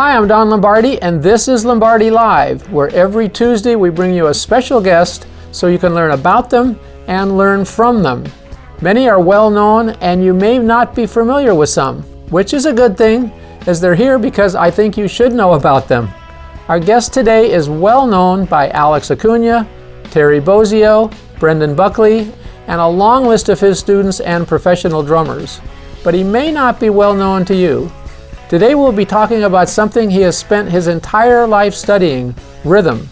Hi, I'm Don Lombardi, and this is Lombardi Live, where every Tuesday we bring you a special guest so you can learn about them and learn from them. Many are well known, and you may not be familiar with some, which is a good thing, as they're here because I think you should know about them. Our guest today is well known by Alex Acuna, Terry Bozzio, Brendan Buckley, and a long list of his students and professional drummers. But he may not be well known to you. Today we'll be talking about something he has spent his entire life studying, rhythm.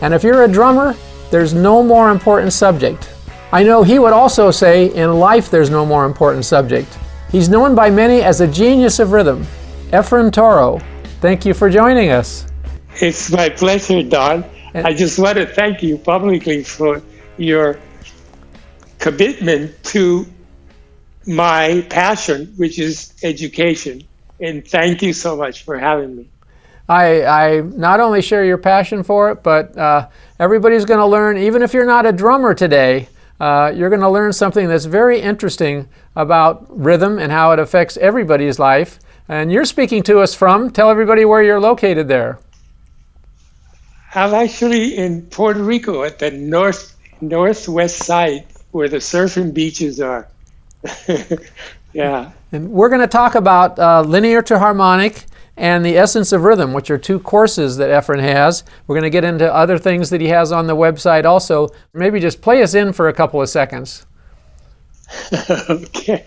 And if you're a drummer, there's no more important subject. I know he would also say in life there's no more important subject. He's known by many as a genius of rhythm, Efrain Toro. Thank you for joining us. It's my pleasure, Don. I just want to thank you publicly for your commitment to my passion, which is education. And thank you so much for having me. I not only share your passion for it, but everybody's going to learn, even if you're not a drummer today, you're going to learn something that's very interesting about rhythm and how it affects everybody's life. And you're speaking to us from, tell everybody where you're located there. I'm actually in Puerto Rico at the northwest side where the surfing beaches are. Yeah. And we're going to talk about linear to harmonic and the essence of rhythm, which are two courses that Efrain has. We're going to get into other things that he has on the website also. Maybe just play us in for a couple of seconds. Okay,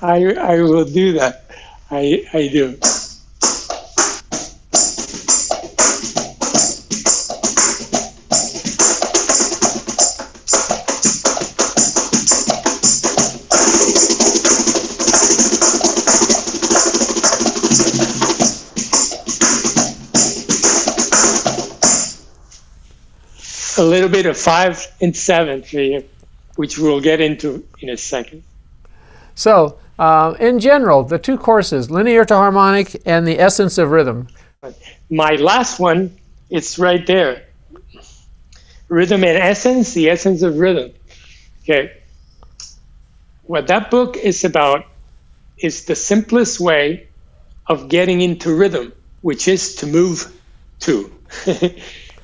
I will do that. I do. A little bit of 5 and 7 for you, which we'll get into in a second. So, in general, the two courses, linear to harmonic and the essence of rhythm. My last one, it's right there. Rhythm and Essence, the essence of rhythm. Okay. What that book is about is the simplest way of getting into rhythm, which is to move to.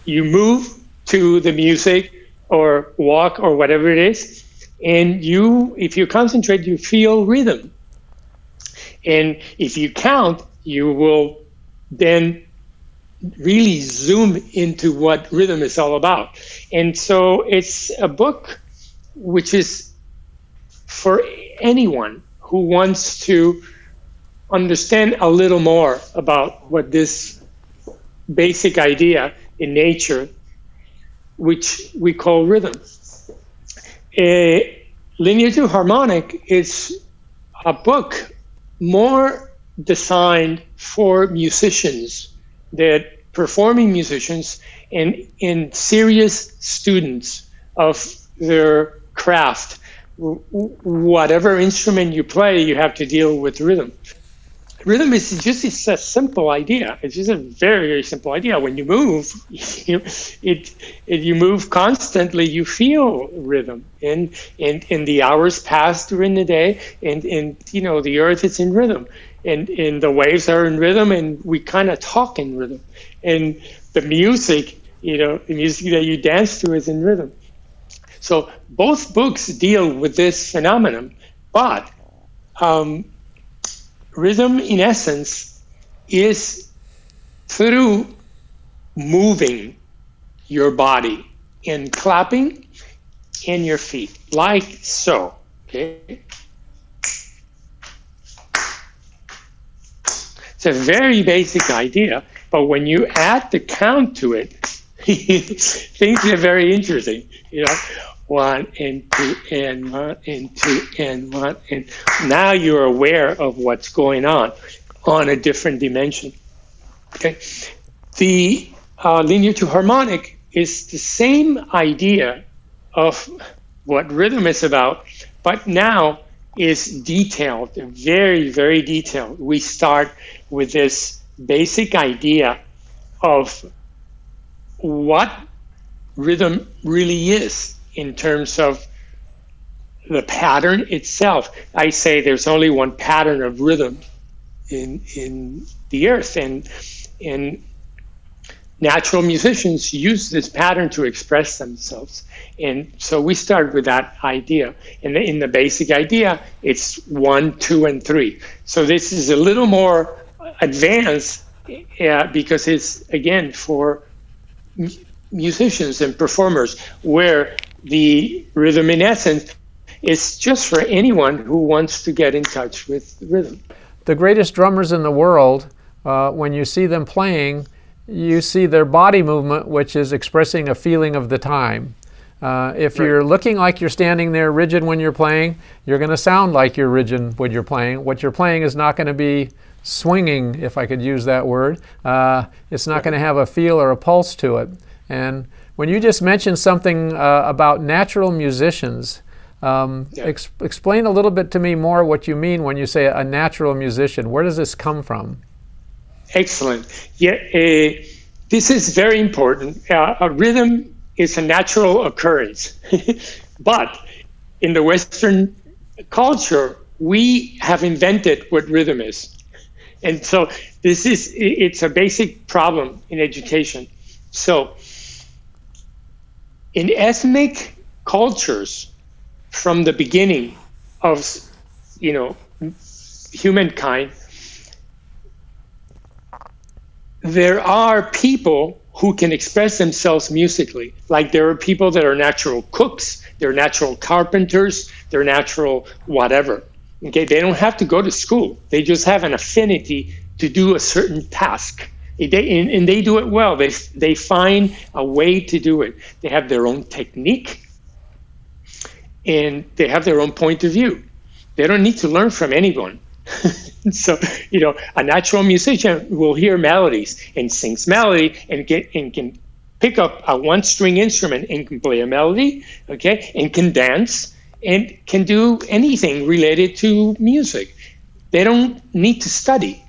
You move to the music or walk or whatever it is, and if you concentrate, you feel rhythm. And if you count, you will then really zoom into what rhythm is all about. And so it's a book which is for anyone who wants to understand a little more about what this basic idea in nature, which we call rhythm. Linear to Harmonic is a book more designed for musicians, that performing musicians and serious students of their craft. Whatever instrument you play, you have to deal with rhythm. Rhythm is just a simple idea. It's just a very, very simple idea. When you move, you move constantly, you feel rhythm. And the hours pass during the day, and the earth is in rhythm. And the waves are in rhythm, and we kind of talk in rhythm. And the music, the music that you dance to is in rhythm. So both books deal with this phenomenon, but rhythm, in essence, is through moving your body and clapping in your feet, like so. Okay? It's a very basic idea, but when you add the count to it, things get very interesting. 1 and 2 and 1 and 2 and 1, and now you're aware of what's going on a different dimension. Okay, the linear to harmonic is the same idea of what rhythm is about, but now is detailed, very, very detailed. We start with this basic idea of what rhythm really is in terms of the pattern itself. I say there's only one pattern of rhythm in the earth, and And natural musicians use this pattern to express themselves. And so we started with that idea. And in the basic idea, it's 1, 2, and 3. So this is a little more advanced because it's, again, for musicians and performers, where the rhythm in essence is just for anyone who wants to get in touch with rhythm. The greatest drummers in the world, when you see them playing, you see their body movement, which is expressing a feeling of the time. If you're looking like you're standing there rigid when you're playing, you're going to sound like you're rigid when you're playing. What you're playing is not going to be swinging, if I could use that word. It's not going to have a feel or a pulse to it. And when you just mentioned something about natural musicians, explain a little bit to me more what you mean when you say a natural musician. Where does this come from? Excellent. Yeah, this is very important. A rhythm is a natural occurrence, but in the Western culture, we have invented what rhythm is. And so it's a basic problem in education. So in ethnic cultures, from the beginning of, humankind, there are people who can express themselves musically. Like there are people that are natural cooks, they're natural carpenters, they're natural whatever. Okay, they don't have to go to school. They just have an affinity to do a certain task. And they do it well. They find a way to do it. They have their own technique, and they have their own point of view. They don't need to learn from anyone. So, a natural musician will hear melodies and sings melody and can pick up a one-string instrument and can play a melody, okay, and can dance and can do anything related to music. They don't need to study.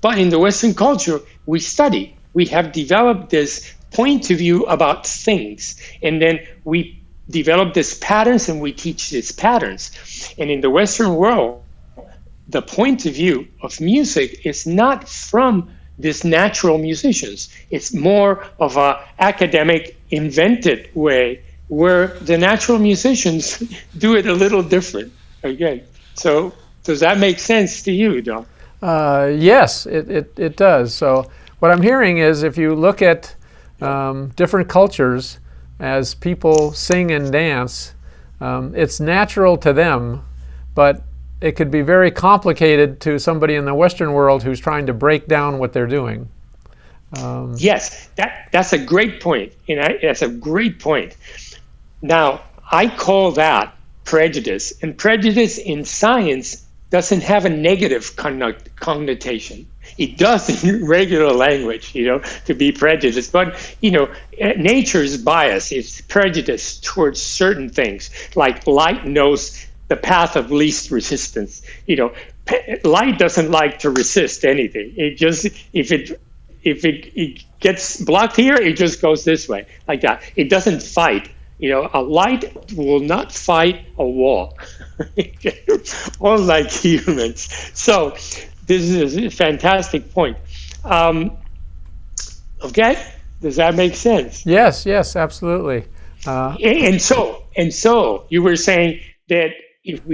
But in the Western culture, we study. We have developed this point of view about things, and then we develop these patterns and we teach these patterns. And in the Western world, the point of view of music is not from these natural musicians. It's more of an academic, invented way where the natural musicians do it a little different. Again, so does that make sense to you, Don? Yes, it does. So what I'm hearing is if you look at different cultures as people sing and dance, it's natural to them, but it could be very complicated to somebody in the Western world who's trying to break down what they're doing. Yes, that's a great point. That's a great point. Now, I call that prejudice. And prejudice in science doesn't have a negative connotation. It does in regular language, to be prejudiced. But, nature is biased. It's prejudice towards certain things. Like light knows the path of least resistance. Light doesn't like to resist anything. It just, if it gets blocked here, it just goes this way, like that. It doesn't fight. A light will not fight a wall, unlike humans. So this is a fantastic point. Okay, does that make sense? Yes, absolutely. And so you were saying that if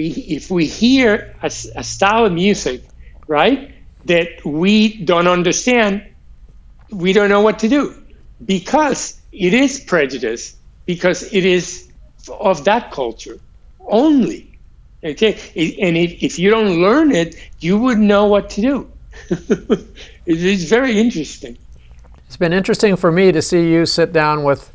we hear a style of music, right, that we don't understand, we don't know what to do because it is prejudice. Because it is of that culture only, okay? And if you don't learn it, you wouldn't know what to do. It is very interesting. It's been interesting for me to see you sit down with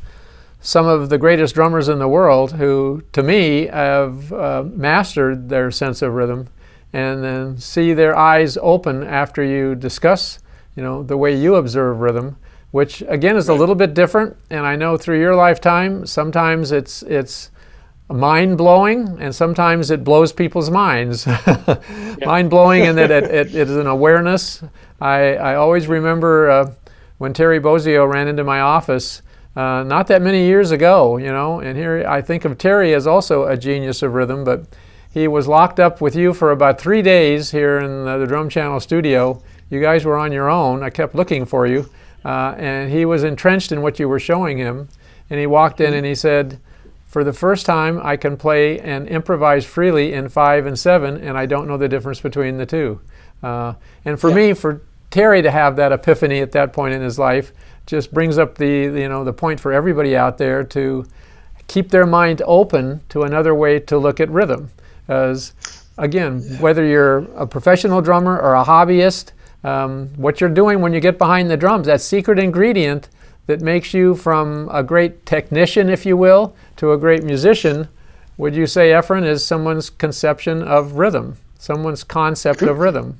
some of the greatest drummers in the world who, to me, have mastered their sense of rhythm, and then see their eyes open after you discuss, the way you observe rhythm, which again is a little bit different. And I know through your lifetime, sometimes it's mind-blowing and sometimes it blows people's minds. Mind-blowing in that it is an awareness. I always remember when Terry Bozzio ran into my office not that many years ago, and here I think of Terry as also a genius of rhythm, but he was locked up with you for about 3 days here in the Drum Channel studio, you guys were on your own. I kept looking for you. And he was entrenched in what you were showing him. And he walked in and he said, for the first time, I can play and improvise freely in 5 and 7, and I don't know the difference between the two. And for me, for Terry to have that epiphany at that point in his life just brings up the point for everybody out there to keep their mind open to another way to look at rhythm. As again, whether you're a professional drummer or a hobbyist, what you're doing when you get behind the drums, that secret ingredient that makes you from a great technician, if you will, to a great musician, would you say, Efrain, is someone's conception of rhythm, someone's concept of rhythm?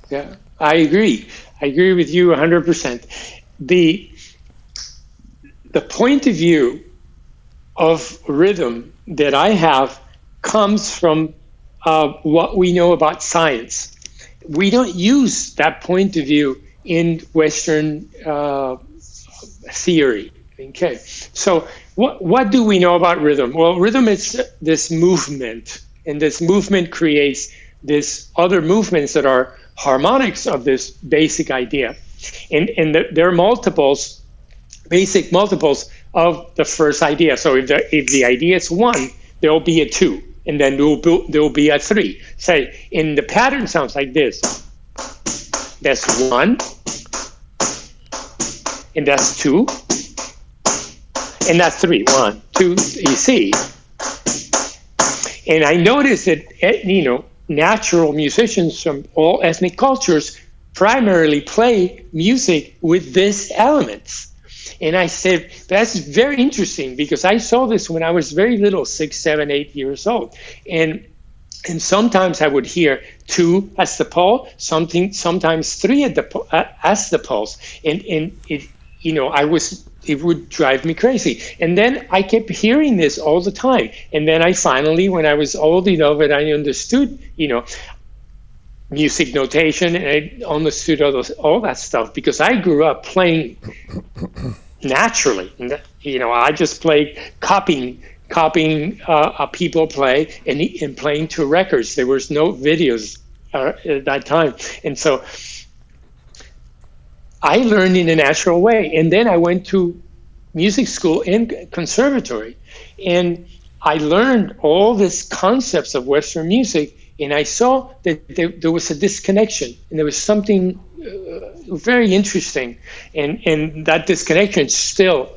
Yeah, I agree. I agree with you 100%. The point of view of rhythm that I have comes from what we know about science. We don't use that point of view in Western theory. Okay, so what do we know about rhythm? Well, rhythm is this movement, and this movement creates this other movements that are harmonics of this basic idea, and there are multiples, basic multiples of the first idea. So if the idea is 1, there will be a 2, and then there will be a 3. Say, in the pattern sounds like this. That's 1, and that's 2, and that's 3. 1, 2, you see. And I noticed that, natural musicians from all ethnic cultures primarily play music with these elements. And I said, that's very interesting, because I saw this when I was very little, 6, 7, 8 years old. And sometimes I would hear 2 as the pulse, sometimes 3 as the pulse. And it, it would drive me crazy. And then I kept hearing this all the time. And then I finally, when I was old enough and I understood, music notation, and I understood all that stuff, because I grew up playing naturally. I just played copying people play and playing to records. There was no videos at that time. And so I learned in a natural way. And then I went to music school and conservatory, and I learned all these concepts of Western music, and I saw that there was a disconnection, and there was something very interesting, and that disconnection is still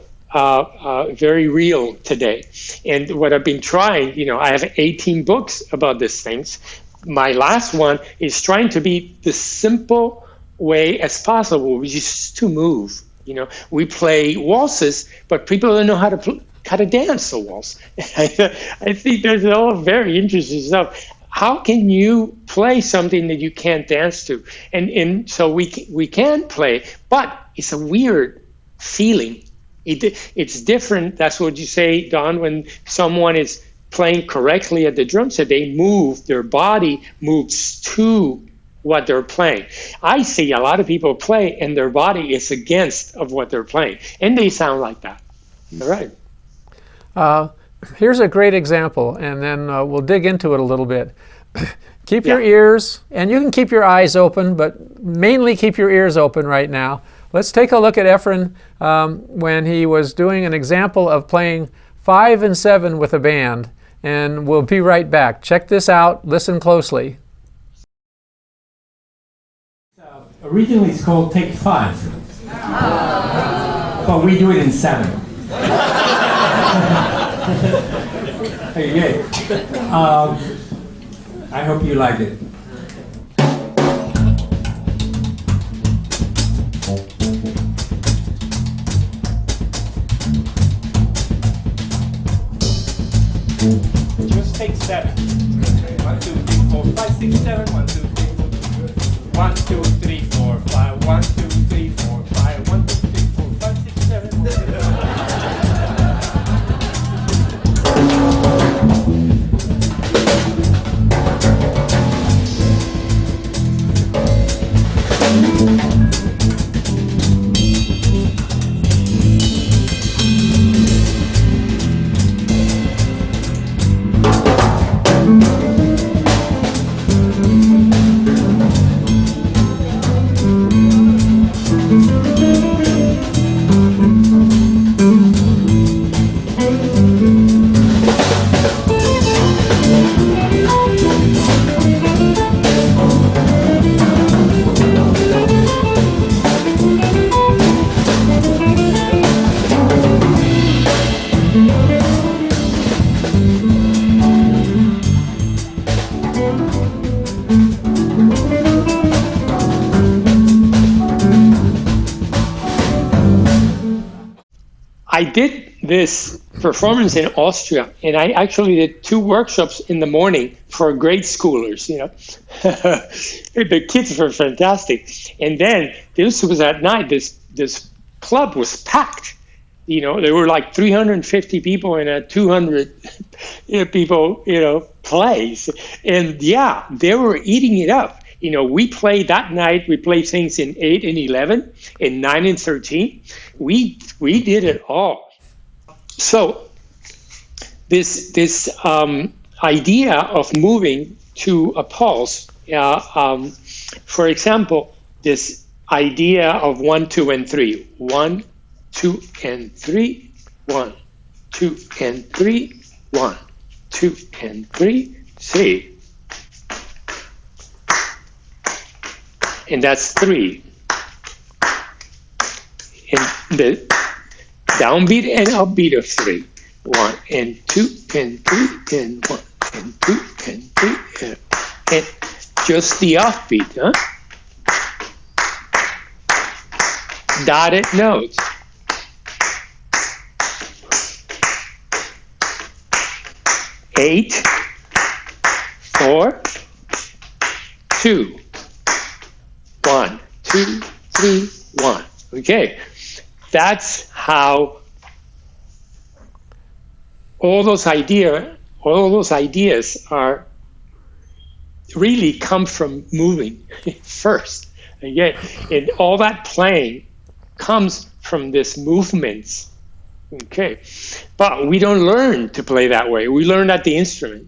very real today. And what I've been trying, I have 18 books about these things. My last one is trying to be the simple way as possible, which is to move. We play waltzes, but people don't know how to dance a waltz. I think there's all very interesting stuff. How can you play something that you can't dance to? And so we can play, but it's a weird feeling. It's different. That's what you say, Don, when someone is playing correctly at the drum set, they move, their body moves to what they're playing. I see a lot of people play and their body is against of what they're playing, and they sound like that. All right. Here's a great example, and then we'll dig into it a little bit. Keep your ears, and you can keep your eyes open, but mainly keep your ears open right now. Let's take a look at Efrain when he was doing an example of playing 5 and 7 with a band, and we'll be right back. Check this out. Listen closely. Originally it's called Take 5, but we do it in 7. Okay. I hope you like it. Just take 7. 1, 2, 3, 4, 5, 6, 7. 1, 2, 3, 4. 1, 2, 3, 4, 5. 1, 2, 3, 4, 5. 1, 2, 3, 4, 5, 6, 7. I did this performance in Austria, and I actually did 2 workshops in the morning for grade schoolers. The kids were fantastic. And then this was at night. This club was packed. There were like 350 people in a 200 people, place. And yeah, they were eating it up. We played that night. We played things in 8 and 11, and 9 and 13. We did it all. So this idea of moving to a pulse, for example, this idea of 1, 2, and 3. 1, 2, and 3. 1, 2, and 3. 1, 2, and 3. See. And that's 3. And the downbeat and upbeat of 3. 1 and 2 and 3 and 1 and 2 and 3 and just the offbeat, huh? Dotted notes. Eight, 4, 2, 1, 2, 3, 1. Okay, that's how all those ideas are really come from moving first. Okay, and all that playing comes from this movements. Okay, but we don't learn to play that way. We learn at the instrument.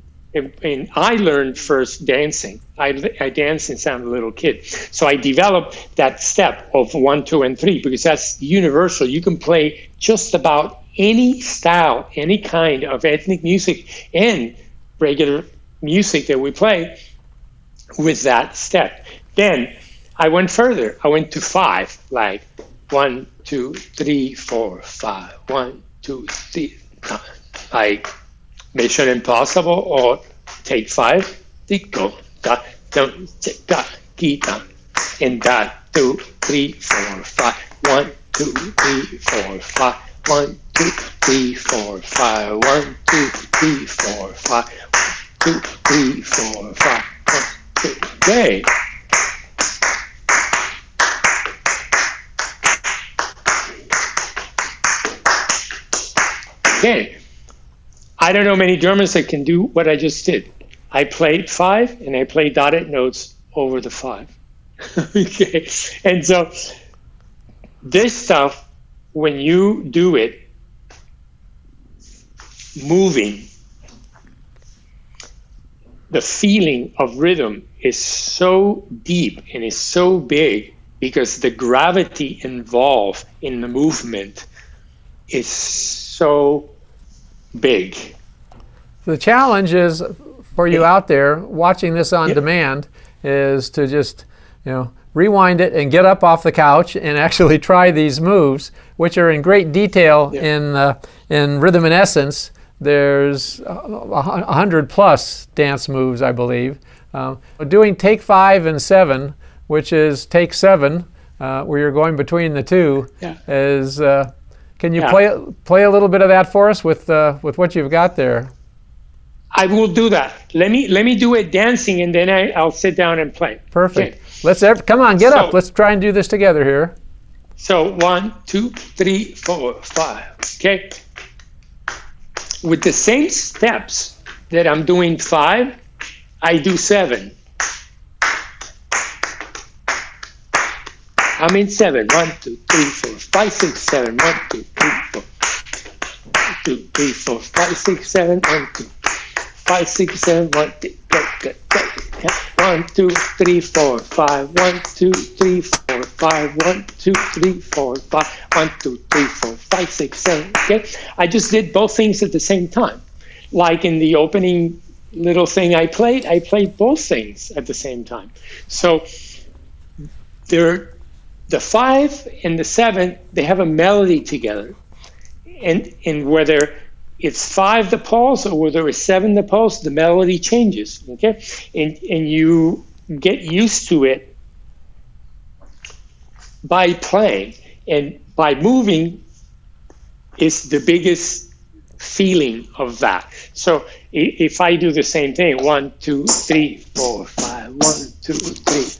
And I learned first dancing. I danced since I'm a little kid. So I developed that step of 1, 2, and 3 because that's universal. You can play just about any style, any kind of ethnic music and regular music that we play with that step. Then I went further. I went to 5, like 1, 2, 3, 4, 5. 1, 2, 3. Like Mission Impossible or Take 5. Go da dum da gita and da 2, 3, 4, 5. 1, 2, 3, 4, 5. 1, 2, 3, 4, 5. 1, 2, 3, 4, 5. 1, 2, 3, 4, 5. 1, 2. Okay. Okay. I don't know many drummers that can do what I just did. I played 5 and I played dotted notes over the 5. Okay. And so this stuff, when you do it moving, the feeling of rhythm is so deep and is so big because the gravity involved in the movement is so big. The challenge is for you out there watching this on demand is to just, rewind it and get up off the couch and actually try these moves, which are in great detail in Rhythm and Essence. There's 100 plus dance moves, I believe. Doing take 5 and 7, which is take 7, where you're going between the two, is. Can you play a little bit of that for us with what you've got there? I will do that. Let me do it dancing, and then I'll sit down and play. Perfect. Okay. Come on, get up. Let's try and do this together here. So 1, 2, 3, 4, 5. Okay. With the same steps that I'm doing 5, I do 7. I'm in 7. 1, 2, 3, 4, 5, 6, 7. 1, 2, 3, 4. 1, 2, 3, 4, 5, 6, 7. 1, 2, 5, 6, 7. 1, 2, go. 1, 2, 3, 4, 5. 1, 2, 3, 4, 5. 1, 2, 3, 4, 5. 1, 2, 3, 4, 5, 6, 7. Okay. I just did both things at the same time. Like in the opening little thing I played both things at the same time. So the 5 and the 7, they have a melody together. And whether it's 5 the pulse or whether it's 7 the pulse, the melody changes. Okay? And you get used to it by playing. And by moving, is the biggest feeling of that. So if I do the same thing, 1, 2, 3, 4, 5, 1, 2, 3.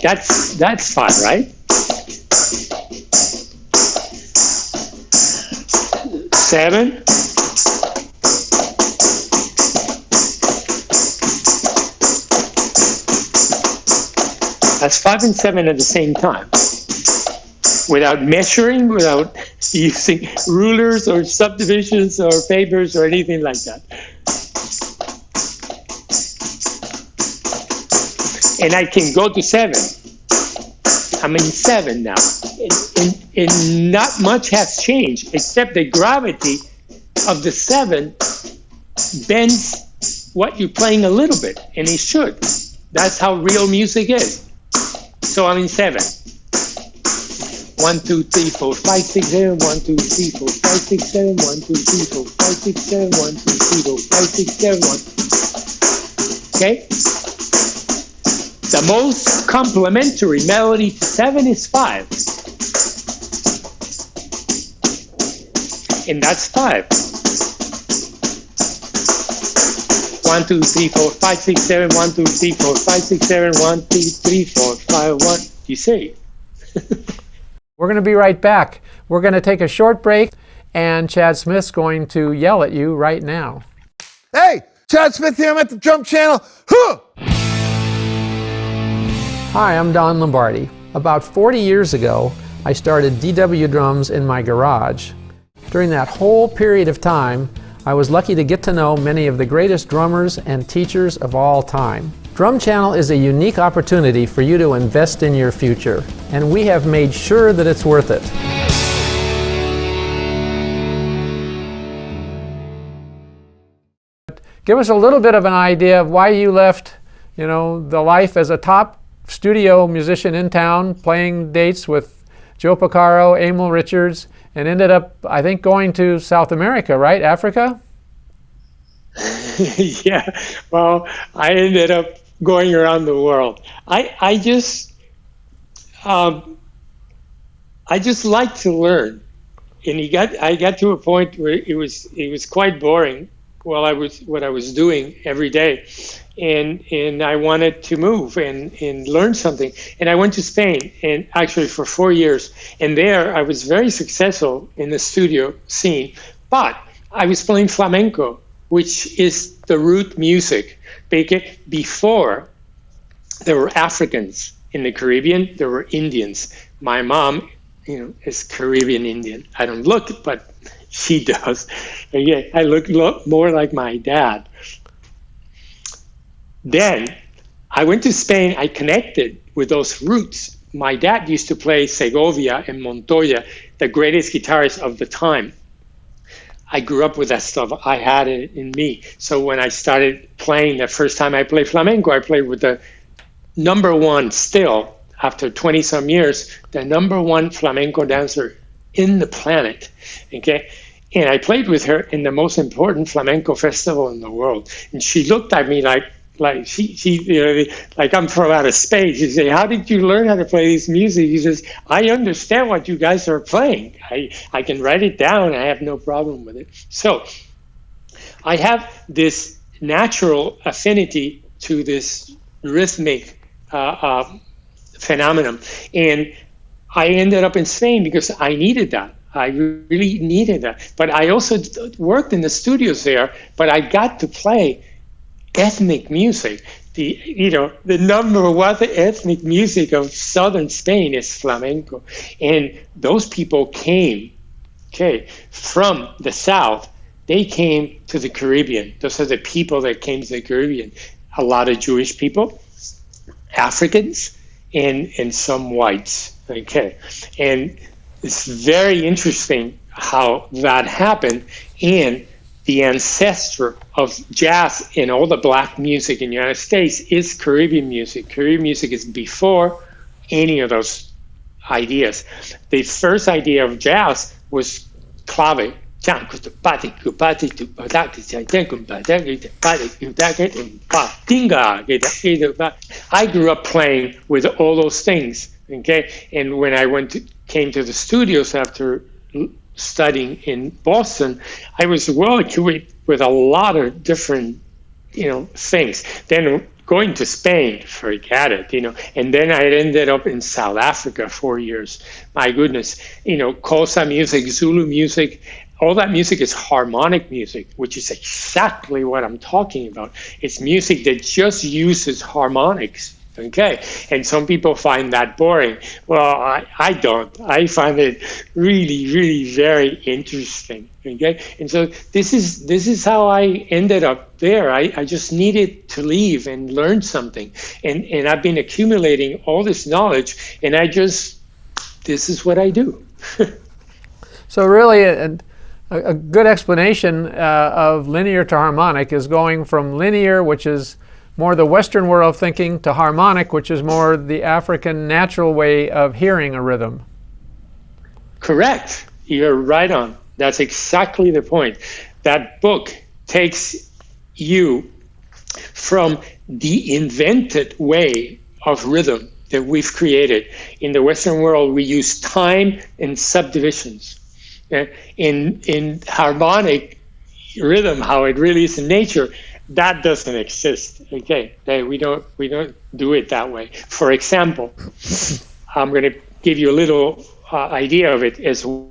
That's fun, right? 7. That's 5 and 7 at the same time, without measuring, without using rulers or subdivisions or papers or anything like that. And I can go to 7. I'm in 7 now. And not much has changed, except the gravity of the 7 bends what you're playing a little bit, and it should. That's how real music is. So I'm in 7. 1, 2, 3, 4, 5, 6, 7. 1, 2, 3, 4, 5, 6, 7. 1, 2, 3, 4, 5, 6, 7. 1, 2, 3, 4, 5, 6, 7. 1. Okay? The most complementary melody to 7 is 5. And that's 5. 1, 2, 3, 4, 5, 6, 7. 1, 2, 3, 4, 5, 6, 7. 1, 2, 3, 4, 5, 1. You see? We're going to be right back. We're going to take a short break, and Chad Smith's going to yell at you right now. Hey, Chad Smith here. I'm at the Drum Channel. Huh! Hi, I'm Don Lombardi. About 40 years ago, I started DW Drums in my garage. During that whole period of time, I was lucky to get to know many of the greatest drummers and teachers of all time. Drum Channel is a unique opportunity for you to invest in your future, and we have made sure that it's worth it. Give us a little bit of an idea of why you left, the life as a top studio musician in town, playing dates with Joe Porcaro, Emil Richards, and ended up, I think, going to South America, right? Africa? Yeah. Well, I ended up going around the world. I just like to learn, and I got to a point where it was quite boring what I was doing every day, and I wanted to move and learn something. And I went to Spain, and actually for 4 years, and there I was very successful in the studio scene, but I was playing flamenco, which is the root music. Before, there were Africans in the Caribbean, there were Indians. My mom, is Caribbean Indian. I don't look, but she does. And yeah, I look more like my dad. Then I went to Spain. I connected with those roots. My dad used to play Segovia and Montoya, the greatest guitarists of the time. I grew up with that stuff. I had it in me. So when I started playing, the first time I played flamenco, I played with the number one, still, after 20 some years, the number one flamenco dancer in the planet. Okay? And I played with her in the most important flamenco festival in the world. And she looked at me like she like I'm from outer space. She said, "How did you learn how to play this music?" She says, "I understand what you guys are playing. I can write it down. I have no problem with it." So I have this natural affinity to this rhythmic phenomenon. And I ended up in Spain because I needed that. I really needed that. But I also worked in the studios there, but I got to play ethnic music. The number one ethnic music of southern Spain is flamenco. And those people came, from the south. They came to the Caribbean. Those are the people that came to the Caribbean. A lot of Jewish people, Africans, and some whites. Okay. And it's very interesting how that happened. And the ancestor of jazz and all the black music in the United States is Caribbean music. Caribbean music is before any of those ideas. The first idea of jazz was clave. I grew up playing with all those things, Okay, and when I came to the studios after studying in Boston, I was well equipped with a lot of different, things. Then going to Spain, forget it, and then I ended up in South Africa 4 years. My goodness, Xhosa music, Zulu music, all that music is harmonic music, which is exactly what I'm talking about. It's music that just uses harmonics. Okay, and some people find that boring. Well, I don't. I find it really, really very interesting. Okay, and so this is how I ended up there. I just needed to leave and learn something, and I've been accumulating all this knowledge, and this is what I do. So really, a good explanation of linear to harmonic is going from linear, which is more the Western world thinking, to harmonic, which is more the African natural way of hearing a rhythm. Correct. You're right on. That's exactly the point. That book takes you from the invented way of rhythm that we've created. In the Western world, we use time and subdivisions. In harmonic rhythm, how it really is in nature, that doesn't exist. Okay, we don't do it that way. For example, I'm going to give you a little idea of it as 1,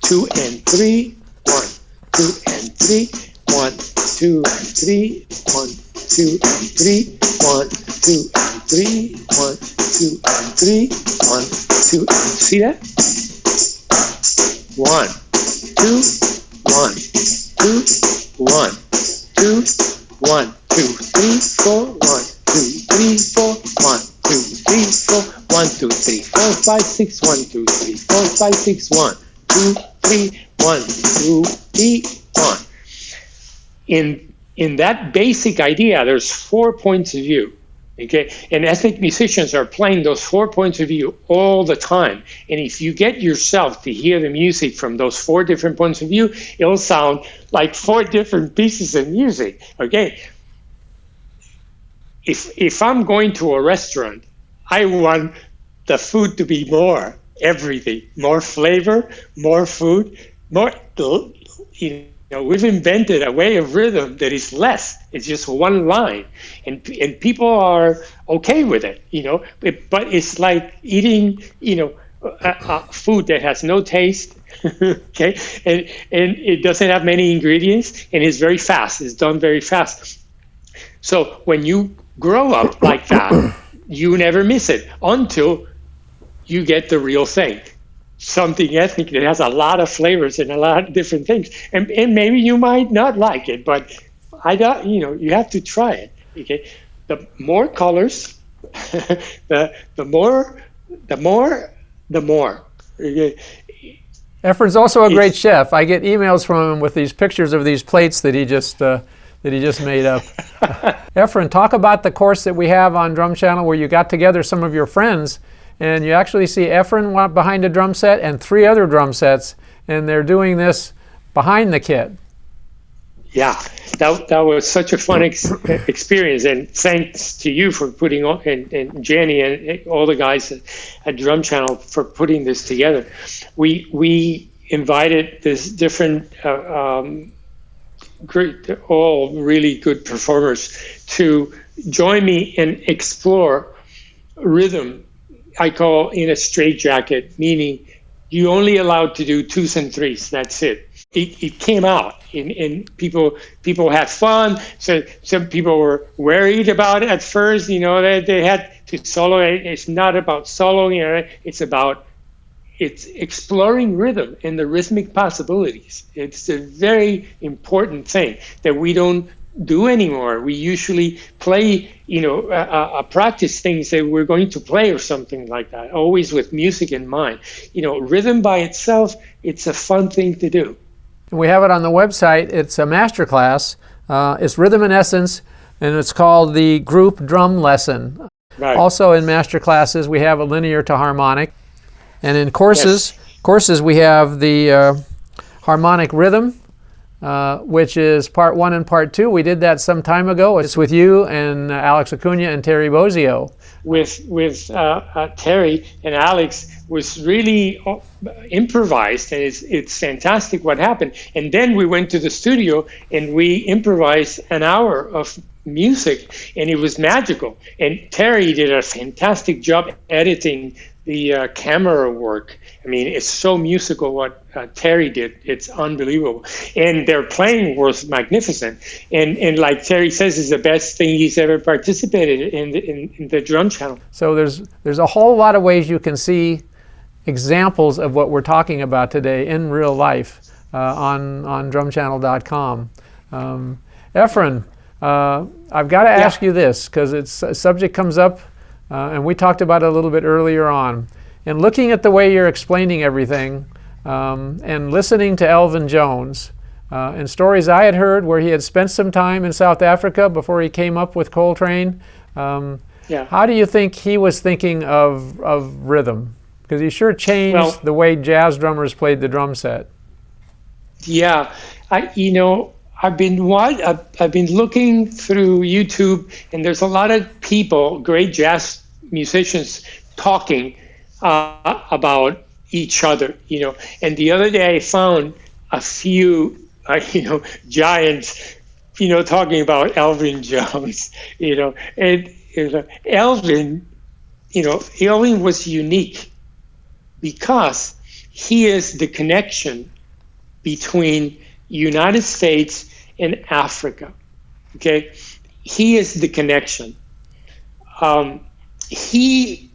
2, and 3, 1, 2, and 3, 1, 2, and 3, 1, 2, and 3, 1, 2, and 3, 1, 2, and 3, 1, 2, and see that? 1, 2, 1, 2, 1, 2, 1, 2, 3, 4, 1, 2, 3, 4, 1, 2, 3, 4, 1, 2, 3, 4, 5, 6, 1, 2, 3, 4, 5, 6, 1, 2, 3, 1, 2, 3, 1. In that basic idea, there's 4 points of view. Okay, and ethnic musicians are playing those 4 points of view all the time. And if you get yourself to hear the music from those 4 different points of view, it'll sound like 4 different pieces of music. Okay, if I'm going to a restaurant, I want the food to be more everything, more flavor, more food, more. We've invented a way of rhythm that is less. It's just one line, and people are okay with it, But it's like eating, food that has no taste, okay, and it doesn't have many ingredients, and it's very fast. It's done very fast. So when you grow up like that, you never miss it until you get the real thing. Something ethnic that has a lot of flavors and a lot of different things, and maybe you might not like it, but you have to try it. Okay, the more colors, the more. Okay? Efrain's also a great chef. I get emails from him with these pictures of these plates that he just made up. Efrain, talk about the course that we have on Drum Channel where you got together some of your friends. And you actually see Efrain behind a drum set and 3 other drum sets, and they're doing this behind the kit. Yeah, that was such a fun experience, and thanks to you for putting on, and Jenny and all the guys at Drum Channel for putting this together. We invited this different, great, all really good performers to join me and explore rhythm. I call in a straitjacket, meaning you only allowed to do 2s and 3s. That's it. It came out, and people had fun. So some people were worried about it at first. They had to solo. It's not about soloing. It's exploring rhythm and the rhythmic possibilities. It's a very important thing that we don't do anymore. We usually play, practice things that we're going to play or something like that, always with music in mind. Rhythm by itself, it's a fun thing to do. We have it on the website. It's a master class. It's Rhythm in Essence, and it's called the Group Drum Lesson. Right. Also in master classes, we have a linear to harmonic. And in courses we have the harmonic rhythm, which is part 1 and part 2. We did that some time ago. It's with you and Alex Acuna and Terry Bozio. With Terry and Alex was really improvised, and it's fantastic what happened. And then we went to the studio and we improvised an hour of music, and it was magical. And Terry did a fantastic job editing the camera work. I mean, it's so musical what Terry did. It's unbelievable. And their playing was magnificent. And like Terry says, is the best thing he's ever participated in the drum channel. So there's a whole lot of ways you can see examples of what we're talking about today in real life on drumchannel.com. Efrain, I've got to ask you this, because a subject comes up, and we talked about it a little bit earlier on. In looking at the way you're explaining everything, and listening to Elvin Jones, and stories I had heard where he had spent some time in South Africa before he came up with Coltrane, how do you think he was thinking of rhythm? Because he sure changed the way jazz drummers played the drum set. Yeah, I've been looking through YouTube, and there's a lot of people, great jazz musicians, talking about each other, And the other day I found a few, giants, talking about Elvin Jones, and Elvin, Elvin was unique because he is the connection between United States and Africa. Okay, he is the connection. He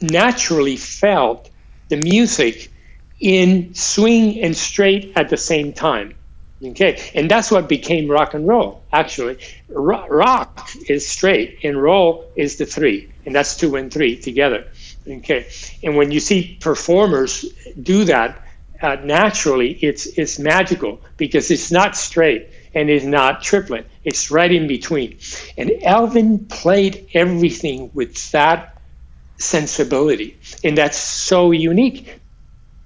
naturally felt the music in swing and straight at the same time. Okay, and that's what became rock and roll. Actually, rock is straight and roll is the 3, and that's 2 and 3 together. Okay, and when you see performers do that naturally, it's magical because it's not straight and it's not triplet. It's right in between. And Elvin played everything with that sensibility, and that's so unique.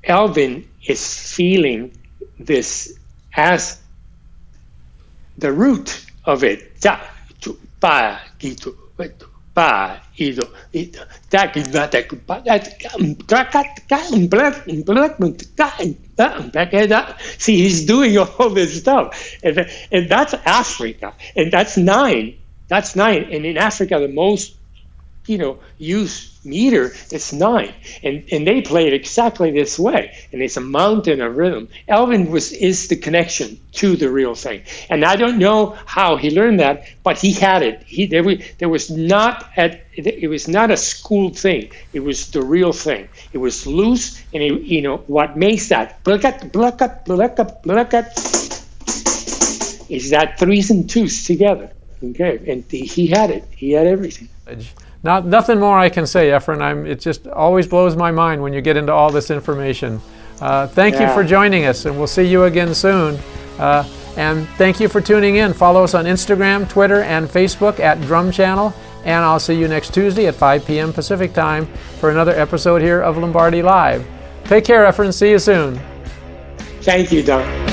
Elvin is feeling this as the root of it. See, he's doing all this stuff, and that's Africa, and that's 9. That's 9, and in Africa the most used meter is 9, and they play it exactly this way, and it's a mountain of rhythm. Elvin is the connection to the real thing, and I don't know how he learned that, but he had it. It was not a school thing. It was the real thing. It was loose, and what makes that is that 3s and 2s together. Okay, and he had it. He had everything. Nothing more I can say, Efrain. It just always blows my mind when you get into all this information. Thank you for joining us, and we'll see you again soon. And thank you for tuning in. Follow us on Instagram, Twitter, and Facebook at Drum Channel. And I'll see you next Tuesday at 5 p.m. Pacific Time for another episode here of Lombardi Live. Take care, Efrain. See you soon. Thank you, Don.